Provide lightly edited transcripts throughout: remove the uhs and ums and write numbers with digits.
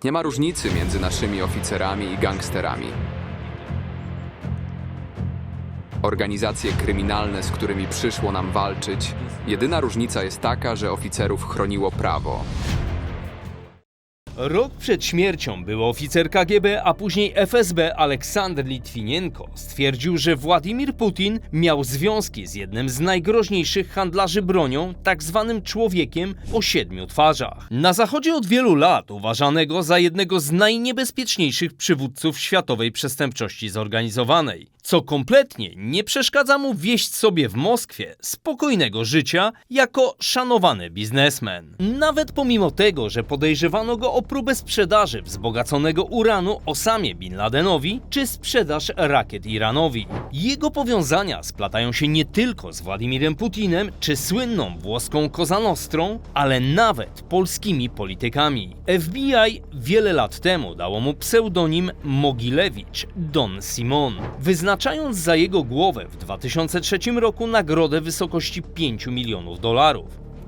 Nie ma różnicy między naszymi oficerami i gangsterami. Organizacje kryminalne, z którymi przyszło nam walczyć, jedyna różnica jest taka, że oficerów chroniło prawo. Rok przed śmiercią były oficer KGB, a później FSB Aleksandr Litwinienko stwierdził, że Władimir Putin miał związki z jednym z najgroźniejszych handlarzy bronią, tak zwanym człowiekiem o 7 twarzach. Na Zachodzie od wielu lat uważanego za jednego z najniebezpieczniejszych przywódców światowej przestępczości zorganizowanej, co kompletnie nie przeszkadza mu wieść sobie w Moskwie spokojnego życia jako szanowany biznesmen. Nawet pomimo tego, że podejrzewano go o próbę sprzedaży wzbogaconego uranu Osamie Bin Ladenowi czy sprzedaż rakiet Iranowi. Jego powiązania splatają się nie tylko z Władimirem Putinem czy słynną włoską Cosa Nostrą, ale nawet polskimi politykami. FBI wiele lat temu dało mu pseudonim Mogilewicz Don Simon, wyznaczając za jego głowę w 2003 roku nagrodę w wysokości $5 milionów.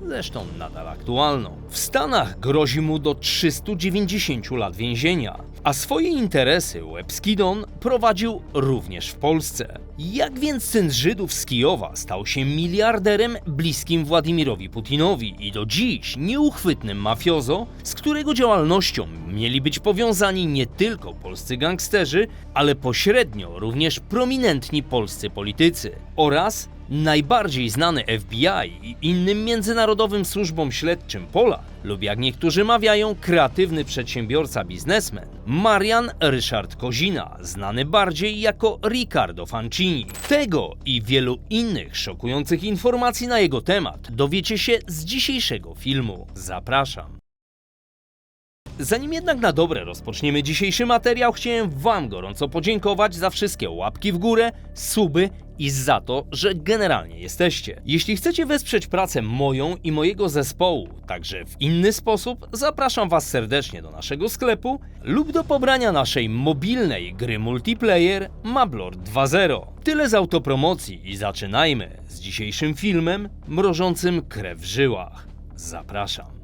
Zresztą nadal aktualną. W Stanach grozi mu do 390 lat więzienia, a swoje interesy łebski Don prowadził również w Polsce. Jak więc syn Żydów z Kijowa stał się miliarderem bliskim Władimirowi Putinowi i do dziś nieuchwytnym mafiozo, z którego działalnością mieli być powiązani nie tylko polscy gangsterzy, ale pośrednio również prominentni polscy politycy oraz najbardziej znany FBI i innym międzynarodowym służbom śledczym Polak, lub jak niektórzy mawiają, kreatywny przedsiębiorca biznesmen Marian Ryszard Kozina, znany bardziej jako Riccardo Fancini. Tego i wielu innych szokujących informacji na jego temat dowiecie się z dzisiejszego filmu. Zapraszam. Zanim jednak na dobre rozpoczniemy dzisiejszy materiał, chciałem Wam gorąco podziękować za wszystkie łapki w górę, suby i za to, że generalnie jesteście. Jeśli chcecie wesprzeć pracę moją i mojego zespołu, także w inny sposób, zapraszam Was serdecznie do naszego sklepu lub do pobrania naszej mobilnej gry multiplayer Mablord 2.0. Tyle z autopromocji i zaczynajmy z dzisiejszym filmem mrożącym krew w żyłach. Zapraszam.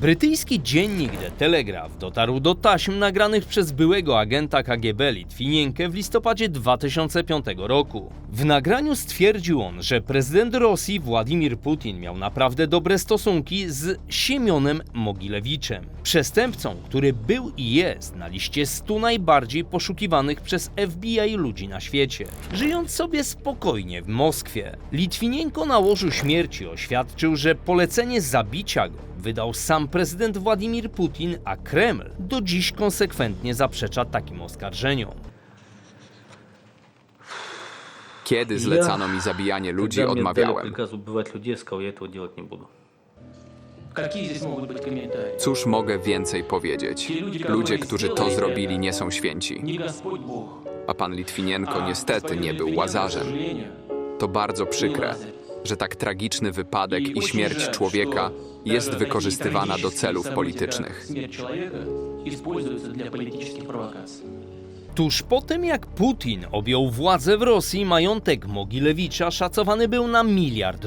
Brytyjski dziennik The Telegraph dotarł do taśm nagranych przez byłego agenta KGB Litwinienkę w listopadzie 2005 roku. W nagraniu stwierdził on, że prezydent Rosji Władimir Putin miał naprawdę dobre stosunki z Siemionem Mogilewiczem, przestępcą, który był i jest na liście 100 najbardziej poszukiwanych przez FBI ludzi na świecie. Żyjąc sobie spokojnie w Moskwie, Litwinienko na łożu śmierci oświadczył, że polecenie zabicia go wydał sam prezydent Władimir Putin, a Kreml do dziś konsekwentnie zaprzecza takim oskarżeniom. Kiedy zlecano mi zabijanie ludzi, odmawiałem. Cóż mogę więcej powiedzieć? Ludzie, którzy to zrobili, nie są święci. A pan Litwinienko niestety nie był łazarzem. To bardzo przykre, że tak tragiczny wypadek i śmierć człowieka jest wykorzystywana do celów politycznych. Tuż po tym, jak Putin objął władzę w Rosji, majątek Mogilewicza szacowany był na $1 miliard,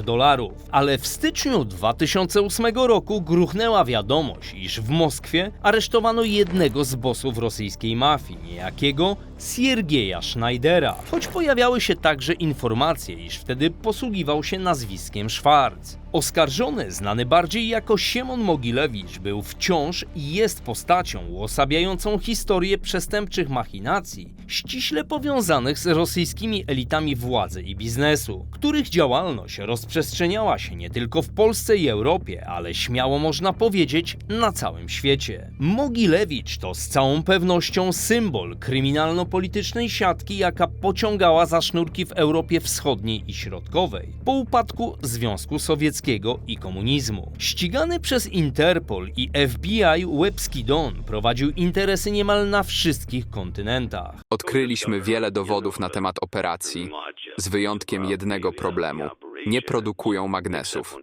ale w styczniu 2008 roku gruchnęła wiadomość, iż w Moskwie aresztowano jednego z bossów rosyjskiej mafii, niejakiego Siergieja Schneidera, choć pojawiały się także informacje, iż wtedy posługiwał się nazwiskiem Schwarz. Oskarżony, znany bardziej jako Siemon Mogilewicz, był wciąż i jest postacią uosabiającą historię przestępczych machinacji, ściśle powiązanych z rosyjskimi elitami władzy i biznesu, których działalność rozprzestrzeniała się nie tylko w Polsce i Europie, ale śmiało można powiedzieć na całym świecie. Mogilewicz to z całą pewnością symbol kryminalno-politycznej siatki, jaka pociągała za sznurki w Europie Wschodniej i Środkowej po upadku Związku Sowieckiego i komunizmu. Ścigany przez Interpol i FBI łebski Don prowadził interesy niemal na wszystkich kontynentach. Odkryliśmy wiele dowodów na temat operacji, z wyjątkiem jednego problemu. Nie produkują magnesów.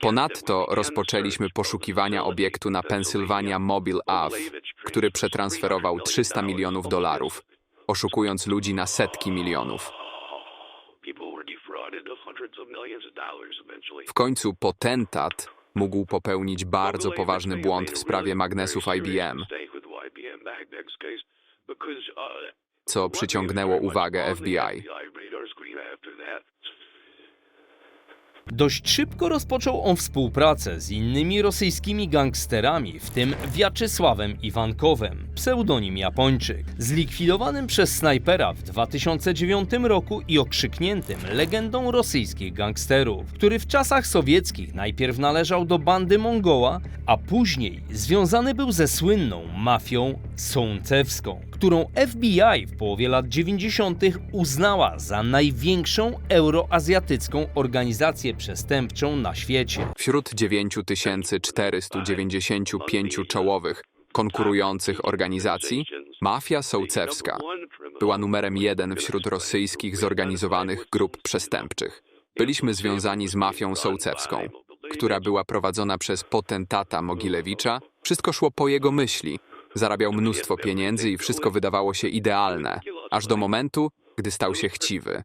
Ponadto rozpoczęliśmy poszukiwania obiektu na Pennsylvania Mobile Ave, który przetransferował $300 milionów, oszukując ludzi na setki milionów. W końcu potentat mógł popełnić bardzo poważny błąd w sprawie magnesów IBM, co przyciągnęło uwagę FBI. Dość szybko rozpoczął on współpracę z innymi rosyjskimi gangsterami, w tym Wiaczysławem Iwankowem, pseudonim Japończyk, zlikwidowanym przez snajpera w 2009 roku i okrzykniętym legendą rosyjskich gangsterów, który w czasach sowieckich najpierw należał do bandy Mongoła, a później związany był ze słynną mafią sołncewską, którą FBI w połowie lat 90. uznała za największą euroazjatycką organizację przestępczą na świecie. Wśród 9495 czołowych, konkurujących organizacji, mafia sołcewska była numerem 1 wśród rosyjskich zorganizowanych grup przestępczych. Byliśmy związani z mafią sołcewską, która była prowadzona przez potentata Mogilewicza. Wszystko szło po jego myśli. Zarabiał mnóstwo pieniędzy i wszystko wydawało się idealne, aż do momentu, gdy stał się chciwy.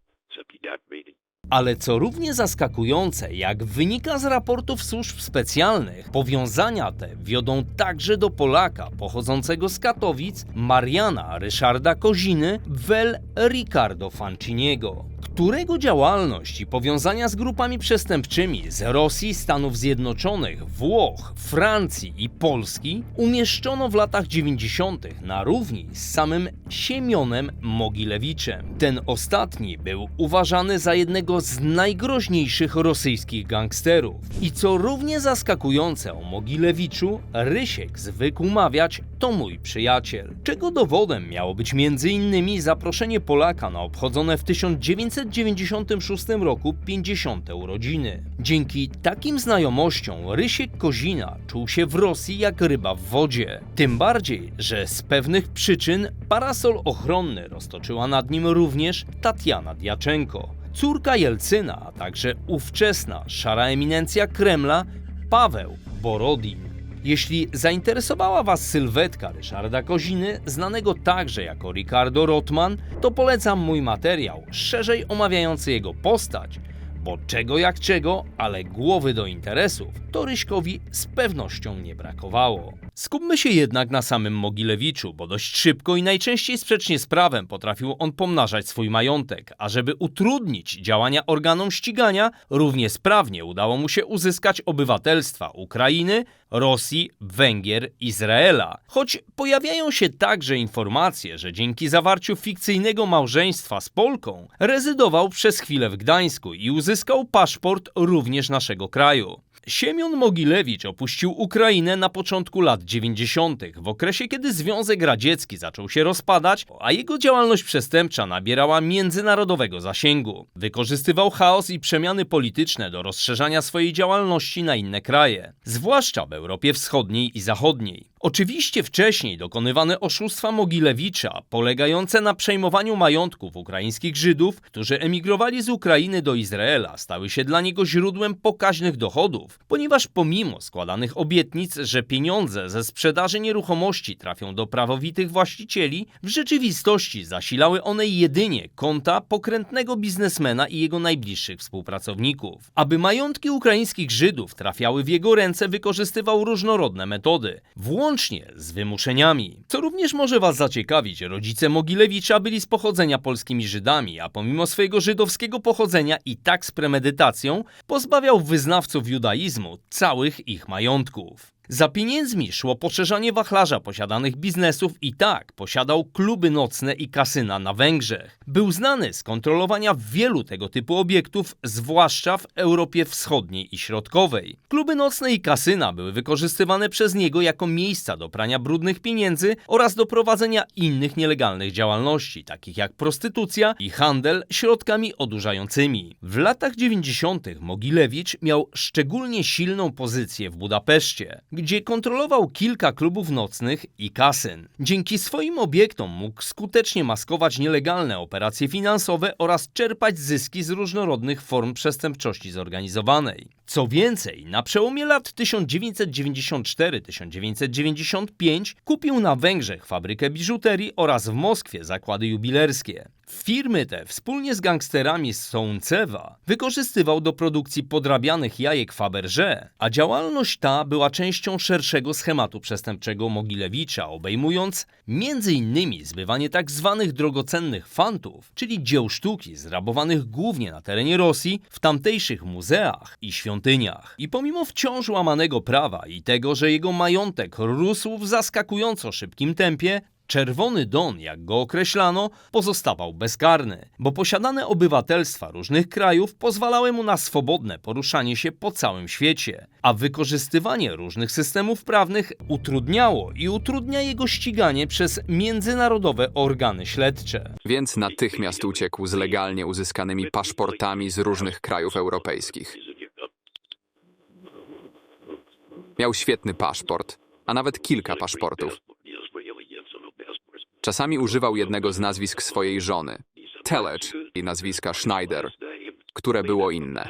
Ale co równie zaskakujące, jak wynika z raportów służb specjalnych, powiązania te wiodą także do Polaka pochodzącego z Katowic, Mariana Ryszarda Koziny, wel Riccardo Fanciniego, którego działalność i powiązania z grupami przestępczymi z Rosji, Stanów Zjednoczonych, Włoch, Francji i Polski umieszczono w latach 90. na równi z samym Siemionem Mogilewiczem. Ten ostatni był uważany za jednego z najgroźniejszych rosyjskich gangsterów. I co równie zaskakujące o Mogilewiczu, Rysiek zwykł mawiać: to mój przyjaciel. Czego dowodem miało być m.in. zaproszenie Polaka na obchodzone w 1996 roku 50. urodziny. Dzięki takim znajomościom Rysiek Kozina czuł się w Rosji jak ryba w wodzie. Tym bardziej, że z pewnych przyczyn parasol ochronny roztoczyła nad nim również Tatiana Djaczenko, córka Jelcyna, a także ówczesna szara eminencja Kremla Paweł Borodin. Jeśli zainteresowała Was sylwetka Ryszarda Koziny, znanego także jako Ricardo Rotman, to polecam mój materiał szerzej omawiający jego postać, bo czego jak czego, ale głowy do interesów to Ryśkowi z pewnością nie brakowało. Skupmy się jednak na samym Mogilewiczu, bo dość szybko i najczęściej sprzecznie z prawem potrafił on pomnażać swój majątek, a żeby utrudnić działania organom ścigania, równie sprawnie udało mu się uzyskać obywatelstwa Ukrainy, Rosji, Węgier, Izraela. Choć pojawiają się także informacje, że dzięki zawarciu fikcyjnego małżeństwa z Polką rezydował przez chwilę w Gdańsku i uzyskał paszport również naszego kraju. Siemion Mogilewicz opuścił Ukrainę na początku lat 90., w okresie kiedy Związek Radziecki zaczął się rozpadać, a jego działalność przestępcza nabierała międzynarodowego zasięgu. Wykorzystywał chaos i przemiany polityczne do rozszerzania swojej działalności na inne kraje, zwłaszcza w Europie Wschodniej i Zachodniej. Oczywiście wcześniej dokonywane oszustwa Mogilewicza, polegające na przejmowaniu majątków ukraińskich Żydów, którzy emigrowali z Ukrainy do Izraela, stały się dla niego źródłem pokaźnych dochodów, ponieważ pomimo składanych obietnic, że pieniądze ze sprzedaży nieruchomości trafią do prawowitych właścicieli, w rzeczywistości zasilały one jedynie konta pokrętnego biznesmena i jego najbliższych współpracowników. Aby majątki ukraińskich Żydów trafiały w jego ręce, wykorzystywał różnorodne metody, włącznie z wymuszeniami. Co również może Was zaciekawić, rodzice Mogilewicza byli z pochodzenia polskimi Żydami, a pomimo swojego żydowskiego pochodzenia i tak z premedytacją pozbawiał wyznawców judaizmu całych ich majątków. Za pieniędzmi szło poszerzanie wachlarza posiadanych biznesów i tak posiadał kluby nocne i kasyna na Węgrzech. Był znany z kontrolowania wielu tego typu obiektów, zwłaszcza w Europie Wschodniej i Środkowej. Kluby nocne i kasyna były wykorzystywane przez niego jako miejsca do prania brudnych pieniędzy oraz do prowadzenia innych nielegalnych działalności, takich jak prostytucja i handel środkami odurzającymi. W latach 90. Mogilewicz miał szczególnie silną pozycję w Budapeszcie, gdzie kontrolował kilka klubów nocnych i kasyn. Dzięki swoim obiektom mógł skutecznie maskować nielegalne operacje finansowe oraz czerpać zyski z różnorodnych form przestępczości zorganizowanej. Co więcej, na przełomie lat 1994-1995 kupił na Węgrzech fabrykę biżuterii oraz w Moskwie zakłady jubilerskie. Firmy te wspólnie z gangsterami z Sołncewa wykorzystywał do produkcji podrabianych jajek Fabergé, a działalność ta była częścią szerszego schematu przestępczego Mogilewicza, obejmując m.in. zbywanie tzw. drogocennych fantów, czyli dzieł sztuki zrabowanych głównie na terenie Rosji, w tamtejszych muzeach i świątyniach. I pomimo wciąż łamanego prawa i tego, że jego majątek rósł w zaskakująco szybkim tempie, Czerwony Don, jak go określano, pozostawał bezkarny, bo posiadane obywatelstwa różnych krajów pozwalały mu na swobodne poruszanie się po całym świecie, a wykorzystywanie różnych systemów prawnych utrudniało i utrudnia jego ściganie przez międzynarodowe organy śledcze. Więc natychmiast uciekł z legalnie uzyskanymi paszportami z różnych krajów europejskich. Miał świetny paszport, a nawet kilka paszportów. Czasami używał jednego z nazwisk swojej żony, Telech, i nazwiska Schneider, które było inne.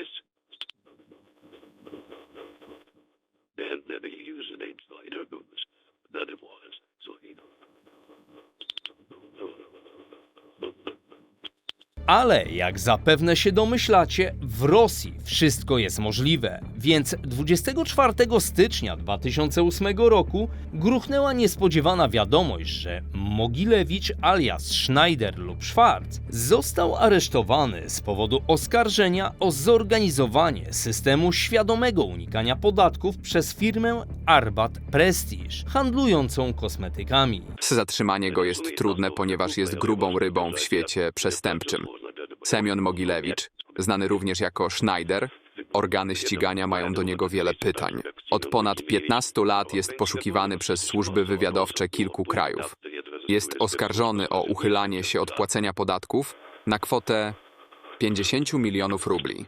Ale, jak zapewne się domyślacie, w Rosji wszystko jest możliwe, więc 24 stycznia 2008 roku gruchnęła niespodziewana wiadomość, że Mogilewicz alias Schneider lub Schwarz został aresztowany z powodu oskarżenia o zorganizowanie systemu świadomego unikania podatków przez firmę Arbat Prestige, handlującą kosmetykami. Zatrzymanie go jest trudne, ponieważ jest grubą rybą w świecie przestępczym. Semjon Mogilewicz, znany również jako Schneider, organy ścigania mają do niego wiele pytań. Od ponad 15 lat jest poszukiwany przez służby wywiadowcze kilku krajów. Jest oskarżony o uchylanie się od płacenia podatków na kwotę 50 milionów rubli.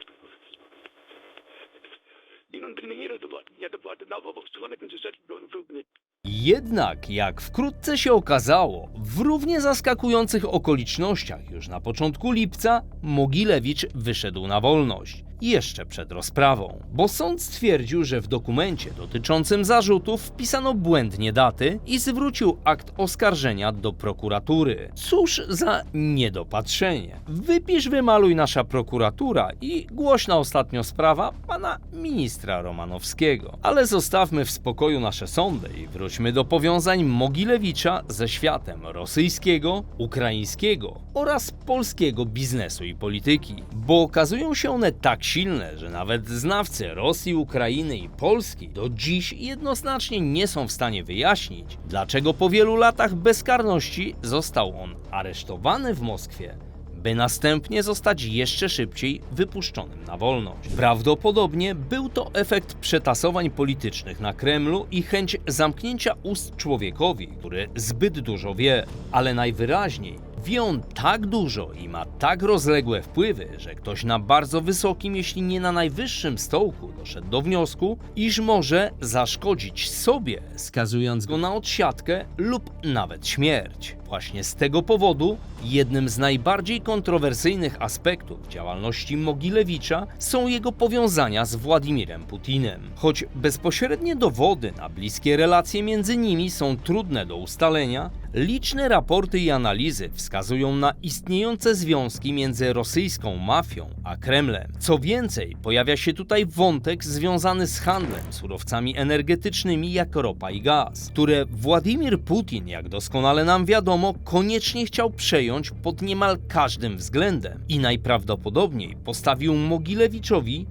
Jednak, jak wkrótce się okazało, w równie zaskakujących okolicznościach już na początku lipca Mogilewicz wyszedł na wolność. Jeszcze przed rozprawą, bo sąd stwierdził, że w dokumencie dotyczącym zarzutów wpisano błędnie daty i zwrócił akt oskarżenia do prokuratury. Cóż za niedopatrzenie. Wypisz, wymaluj nasza prokuratura i głośna ostatnio sprawa pana ministra Romanowskiego. Ale zostawmy w spokoju nasze sądy i wróćmy do powiązań Mogilewicza ze światem rosyjskiego, ukraińskiego oraz polskiego biznesu i polityki, bo okazują się one tak silne, że nawet znawcy Rosji, Ukrainy i Polski do dziś jednoznacznie nie są w stanie wyjaśnić, dlaczego po wielu latach bezkarności został on aresztowany w Moskwie, by następnie zostać jeszcze szybciej wypuszczonym na wolność. Prawdopodobnie był to efekt przetasowań politycznych na Kremlu i chęć zamknięcia ust człowiekowi, który zbyt dużo wie, ale najwyraźniej wie on tak dużo i ma tak rozległe wpływy, że ktoś na bardzo wysokim, jeśli nie na najwyższym stołku doszedł do wniosku, iż może zaszkodzić sobie, skazując go na odsiadkę lub nawet śmierć. Właśnie z tego powodu jednym z najbardziej kontrowersyjnych aspektów działalności Mogilewicza są jego powiązania z Władimirem Putinem. Choć bezpośrednie dowody na bliskie relacje między nimi są trudne do ustalenia, liczne raporty i analizy wskazują na istniejące związki między rosyjską mafią a Kremlem. Co więcej, pojawia się tutaj wątek związany z handlem surowcami energetycznymi jak ropa i gaz, które Władimir Putin, jak doskonale nam wiadomo, koniecznie chciał przejąć pod niemal każdym względem i najprawdopodobniej postawił Mogilewiczowi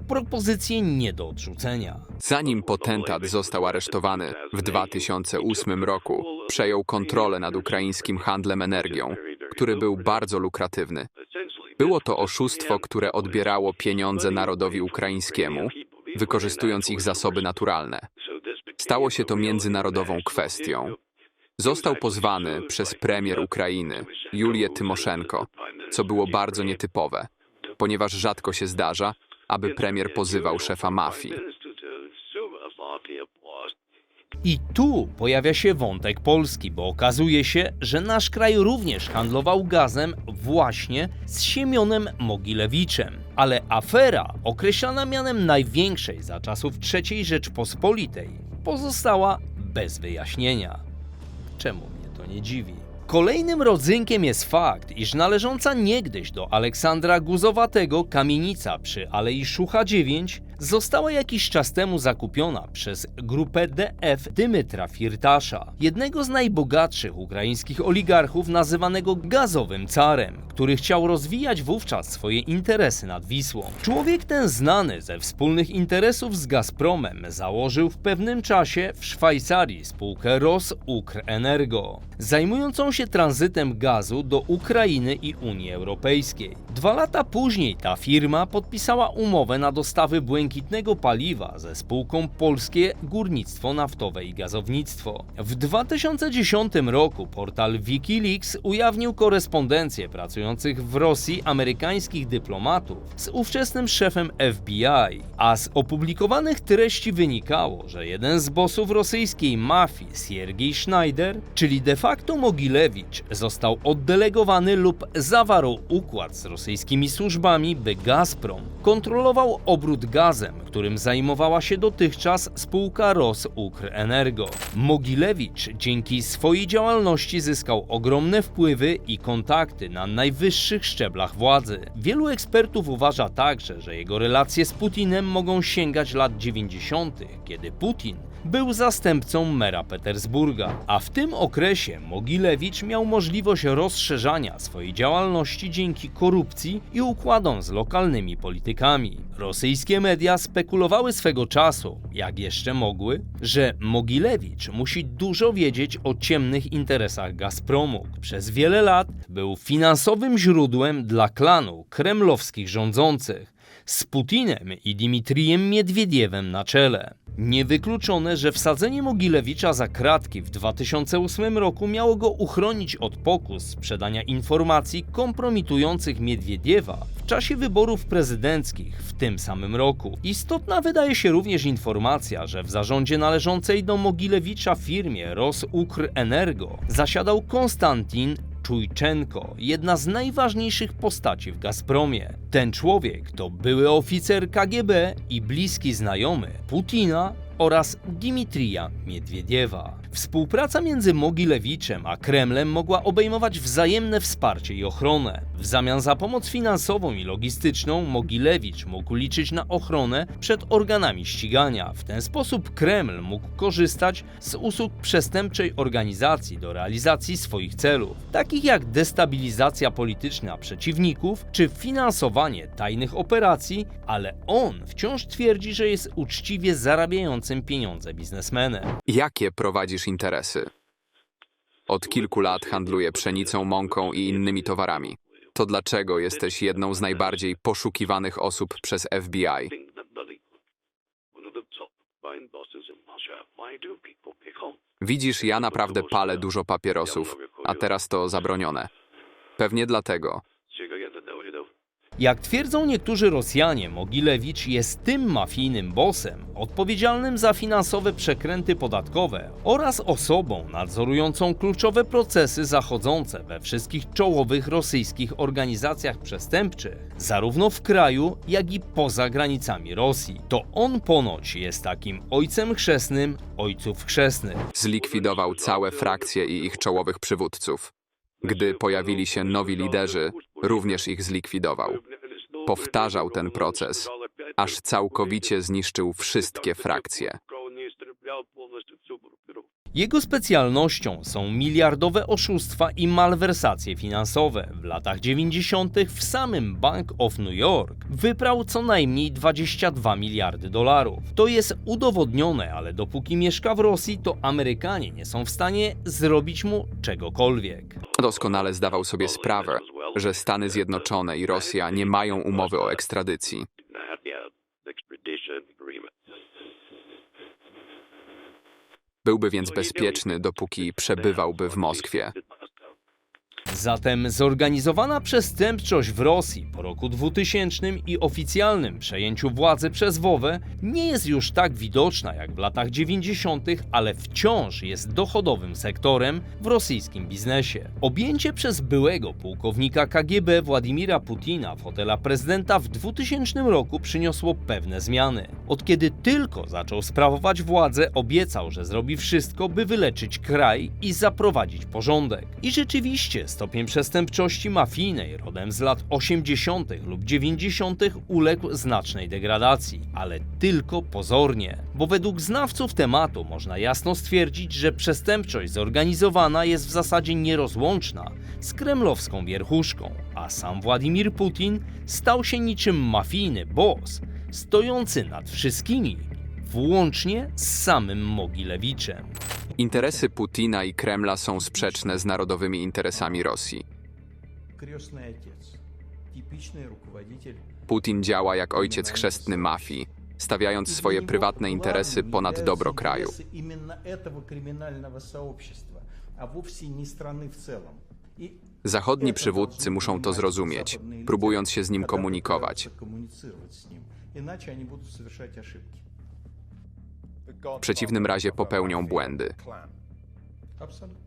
propozycję nie do odrzucenia. Zanim potentat został aresztowany w 2008 roku, przejął kontrolę nad ukraińskim handlem energią, który był bardzo lukratywny. Było to oszustwo, które odbierało pieniądze narodowi ukraińskiemu, wykorzystując ich zasoby naturalne. Stało się to międzynarodową kwestią. Został pozwany przez premier Ukrainy, Julię Tymoszenko, co było bardzo nietypowe, ponieważ rzadko się zdarza, aby premier pozywał szefa mafii. I tu pojawia się wątek Polski, bo okazuje się, że nasz kraj również handlował gazem właśnie z Siemionem Mogilewiczem. Ale afera, określana mianem największej za czasów III Rzeczpospolitej, pozostała bez wyjaśnienia. Czemu mnie to nie dziwi? Kolejnym rodzynkiem jest fakt, iż należąca niegdyś do Aleksandra Guzowatego kamienica przy Alei Szucha 9 została jakiś czas temu zakupiona przez grupę DF Dymytra Firtasza, jednego z najbogatszych ukraińskich oligarchów nazywanego gazowym carem, który chciał rozwijać wówczas swoje interesy nad Wisłą. Człowiek ten znany ze wspólnych interesów z Gazpromem założył w pewnym czasie w Szwajcarii spółkę Ros-Ukrenergo, zajmującą się tranzytem gazu do Ukrainy i Unii Europejskiej. 2 lata później ta firma podpisała umowę na dostawy błękitnego paliwa ze spółką Polskie Górnictwo Naftowe i Gazownictwo. W 2010 roku portal Wikileaks ujawnił korespondencję pracujących w Rosji amerykańskich dyplomatów z ówczesnym szefem FBI, a z opublikowanych treści wynikało, że jeden z bossów rosyjskiej mafii, Siergiej Schneider, czyli de facto Mogilewicz, został oddelegowany lub zawarł układ z rosyjskimi służbami, by Gazprom kontrolował obrót gazem, którym zajmowała się dotychczas spółka Ros-Ukrenergo. Mogilewicz dzięki swojej działalności zyskał ogromne wpływy i kontakty na najwyższych szczeblach władzy. Wielu ekspertów uważa także, że jego relacje z Putinem mogą sięgać lat 90., kiedy Putin był zastępcą mera Petersburga, a w tym okresie Mogilewicz miał możliwość rozszerzania swojej działalności dzięki korupcji i układom z lokalnymi politykami. Rosyjskie media spekulowały swego czasu, jak jeszcze mogły, że Mogilewicz musi dużo wiedzieć o ciemnych interesach Gazpromu. Przez wiele lat był finansowym źródłem dla klanu kremlowskich rządzących, z Putinem i Dmitrijem Miedwiediewem na czele. Niewykluczone, że wsadzenie Mogilewicza za kratki w 2008 roku miało go uchronić od pokus sprzedania informacji kompromitujących Miedwiediewa w czasie wyborów prezydenckich w tym samym roku. Istotna wydaje się również informacja, że w zarządzie należącej do Mogilewicza firmie Ros-Ukrenergo zasiadał Konstantin Czujczenko, jedna z najważniejszych postaci w Gazpromie. Ten człowiek to były oficer KGB i bliski znajomy Putina oraz Dmitrija Miedwiediewa. Współpraca między Mogilewiczem a Kremlem mogła obejmować wzajemne wsparcie i ochronę. W zamian za pomoc finansową i logistyczną Mogilewicz mógł liczyć na ochronę przed organami ścigania. W ten sposób Kreml mógł korzystać z usług przestępczej organizacji do realizacji swoich celów, takich jak destabilizacja polityczna przeciwników czy finansowanie tajnych operacji, ale on wciąż twierdzi, że jest uczciwie zarabiającym pieniądze biznesmenem. Jakie prowadzisz interesy? Od kilku lat handluję pszenicą, mąką i innymi towarami. To dlaczego jesteś jedną z najbardziej poszukiwanych osób przez FBI? Widzisz, ja naprawdę palę dużo papierosów, a teraz to zabronione. Pewnie dlatego. Jak twierdzą niektórzy Rosjanie, Mogilewicz jest tym mafijnym bossem odpowiedzialnym za finansowe przekręty podatkowe oraz osobą nadzorującą kluczowe procesy zachodzące we wszystkich czołowych rosyjskich organizacjach przestępczych, zarówno w kraju, jak i poza granicami Rosji. To on ponoć jest takim ojcem chrzestnym ojców chrzestnych. Zlikwidował całe frakcje i ich czołowych przywódców. Gdy pojawili się nowi liderzy, również ich zlikwidował. Powtarzał ten proces, aż całkowicie zniszczył wszystkie frakcje. Jego specjalnością są miliardowe oszustwa i malwersacje finansowe. W latach 90. w samym Bank of New York wyprał co najmniej 22 miliardy dolarów. To jest udowodnione, ale dopóki mieszka w Rosji, to Amerykanie nie są w stanie zrobić mu czegokolwiek. Doskonale zdawał sobie sprawę, że Stany Zjednoczone i Rosja nie mają umowy o ekstradycji. Byłby więc bezpieczny, dopóki przebywałby w Moskwie. Zatem zorganizowana przestępczość w Rosji po roku 2000 i oficjalnym przejęciu władzy przez WOWę nie jest już tak widoczna jak w latach 90., ale wciąż jest dochodowym sektorem w rosyjskim biznesie. Objęcie przez byłego pułkownika KGB Władimira Putina fotela prezydenta w 2000 roku przyniosło pewne zmiany. Od kiedy tylko zaczął sprawować władzę, obiecał, że zrobi wszystko, by wyleczyć kraj i zaprowadzić porządek. I rzeczywiście stopień przestępczości mafijnej rodem z lat 80. lub 90. uległ znacznej degradacji, ale tylko pozornie, bo według znawców tematu można jasno stwierdzić, że przestępczość zorganizowana jest w zasadzie nierozłączna z kremlowską wierchuszką, a sam Władimir Putin stał się niczym mafijny boss, stojący nad wszystkimi, włącznie z samym Mogilewiczem. Interesy Putina i Kremla są sprzeczne z narodowymi interesami Rosji. Крестный отец, типичный руководитель. Putin działa jak ojciec chrzestny mafii, stawiając swoje prywatne interesy ponad dobro kraju. Именно этого криминального сообщества, а вовсе не страны в целом. И Zachodni przywódcy muszą to zrozumieć, próbując się z nim когда komunikować. пытаются коммуницировать с ним, иначе они будут совершать ошибки. W przeciwnym razie popełnią błędy. Абсолютно.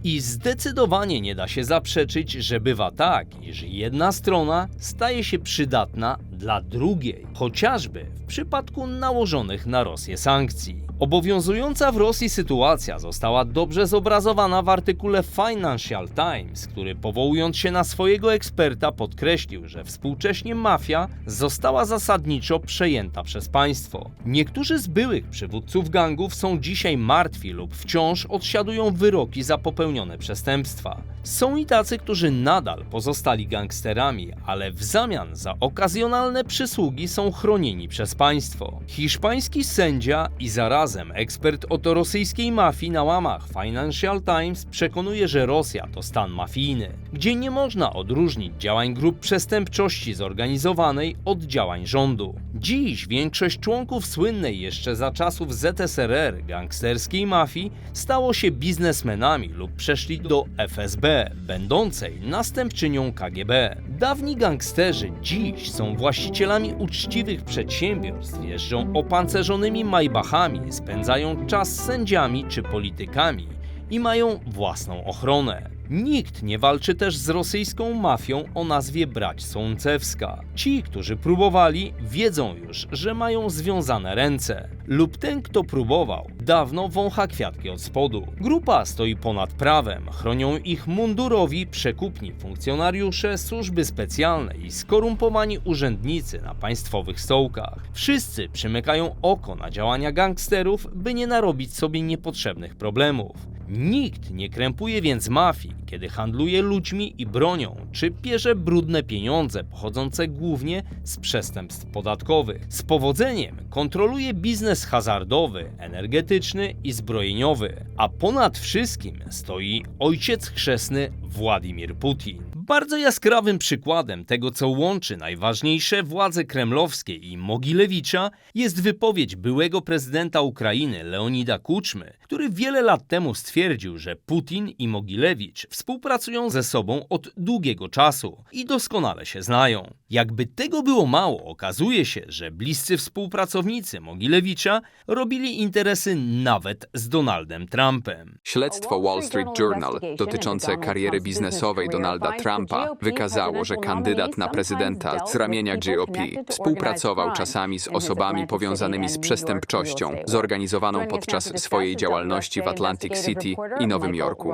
I zdecydowanie nie da się zaprzeczyć, że bywa tak, iż jedna strona staje się przydatna dla drugiej, chociażby w przypadku nałożonych na Rosję sankcji. Obowiązująca w Rosji sytuacja została dobrze zobrazowana w artykule Financial Times, który powołując się na swojego eksperta podkreślił, że współcześnie mafia została zasadniczo przejęta przez państwo. Niektórzy z byłych przywódców gangów są dzisiaj martwi lub wciąż odsiadują wyroki za popełnione przestępstwa. Są i tacy, którzy nadal pozostali gangsterami, ale w zamian za okazjonalne przysługi są chronieni przez państwo. Hiszpański sędzia i zarazem ekspert od rosyjskiej mafii na łamach Financial Times przekonuje, że Rosja to stan mafijny, gdzie nie można odróżnić działań grup przestępczości zorganizowanej od działań rządu. Dziś większość członków słynnej jeszcze za czasów ZSRR gangsterskiej mafii stało się biznesmenami lub przeszli do FSB, będącej następczynią KGB. Dawni gangsterzy dziś są właścicielami uczciwych przedsiębiorstw, jeżdżą opancerzonymi Maybachami, spędzają czas z sędziami czy politykami i mają własną ochronę. Nikt nie walczy też z rosyjską mafią o nazwie brać Sącewska. Ci, którzy próbowali, wiedzą już, że mają związane ręce. Lub ten, kto próbował, dawno wącha kwiatki od spodu. Grupa stoi ponad prawem, chronią ich mundurowi, przekupni funkcjonariusze, służby specjalne i skorumpowani urzędnicy na państwowych stołkach. Wszyscy przymykają oko na działania gangsterów, by nie narobić sobie niepotrzebnych problemów. Nikt nie krępuje więc mafii, kiedy handluje ludźmi i bronią, czy bierze brudne pieniądze pochodzące głównie z przestępstw podatkowych. Z powodzeniem kontroluje biznes hazardowy, energetyczny i zbrojeniowy, a ponad wszystkim stoi ojciec chrzestny Władimir Putin. Bardzo jaskrawym przykładem tego, co łączy najważniejsze władze kremlowskie i Mogilewicza, jest wypowiedź byłego prezydenta Ukrainy Leonida Kuczmy, który wiele lat temu stwierdził, że Putin i Mogilewicz współpracują ze sobą od długiego czasu i doskonale się znają. Jakby tego było mało, okazuje się, że bliscy współpracownicy Mogilewicza robili interesy nawet z Donaldem Trumpem. Śledztwo Wall Street Journal dotyczące kariery biznesowej Donalda Trumpa wykazało, że kandydat na prezydenta z ramienia GOP współpracował czasami z osobami powiązanymi z przestępczością zorganizowaną podczas swojej działalności w Atlantic City i Nowym Jorku.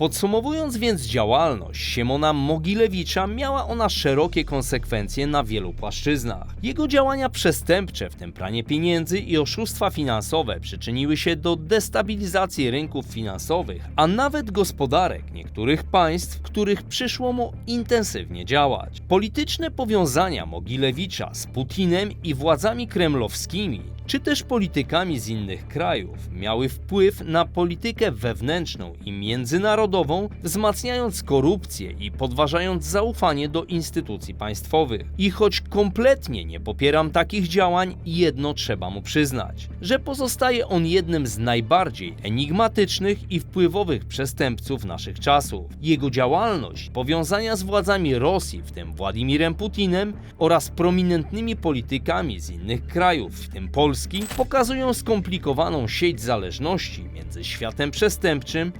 Podsumowując więc działalność Siemona Mogilewicza, miała ona szerokie konsekwencje na wielu płaszczyznach. Jego działania przestępcze, w tym pranie pieniędzy i oszustwa finansowe, przyczyniły się do destabilizacji rynków finansowych, a nawet gospodarek niektórych państw, w których przyszło mu intensywnie działać. Polityczne powiązania Mogilewicza z Putinem i władzami kremlowskimi czy też politykami z innych krajów miały wpływ na politykę wewnętrzną i międzynarodową, wzmacniając korupcję i podważając zaufanie do instytucji państwowych. I choć kompletnie nie popieram takich działań, jedno trzeba mu przyznać, że pozostaje on jednym z najbardziej enigmatycznych i wpływowych przestępców naszych czasów. Jego działalność, powiązania z władzami Rosji, w tym Władimirem Putinem, oraz prominentnymi politykami z innych krajów, w tym Polski, pokazują skomplikowaną sieć zależności między światem przestępczym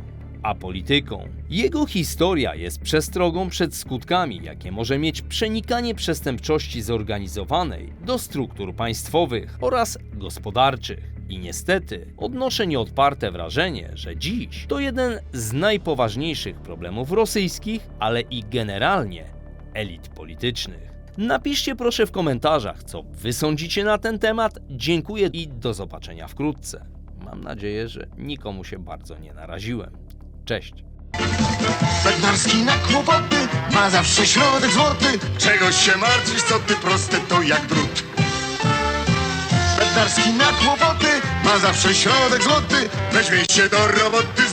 a polityką. Jego historia jest przestrogą przed skutkami, jakie może mieć przenikanie przestępczości zorganizowanej do struktur państwowych oraz gospodarczych. I niestety odnoszę nieodparte wrażenie, że dziś to jeden z najpoważniejszych problemów rosyjskich, ale i generalnie elit politycznych. Napiszcie proszę w komentarzach, co wy sądzicie na ten temat. Dziękuję i do zobaczenia wkrótce. Mam nadzieję, że nikomu się bardzo nie naraziłem. Cześć! Bednarski na kłopoty ma zawsze środek złoty. Czegoś się martwisz, co ty proste to jak drut. Bednarski na kłopoty ma zawsze środek złoty. Weźmie się do roboty z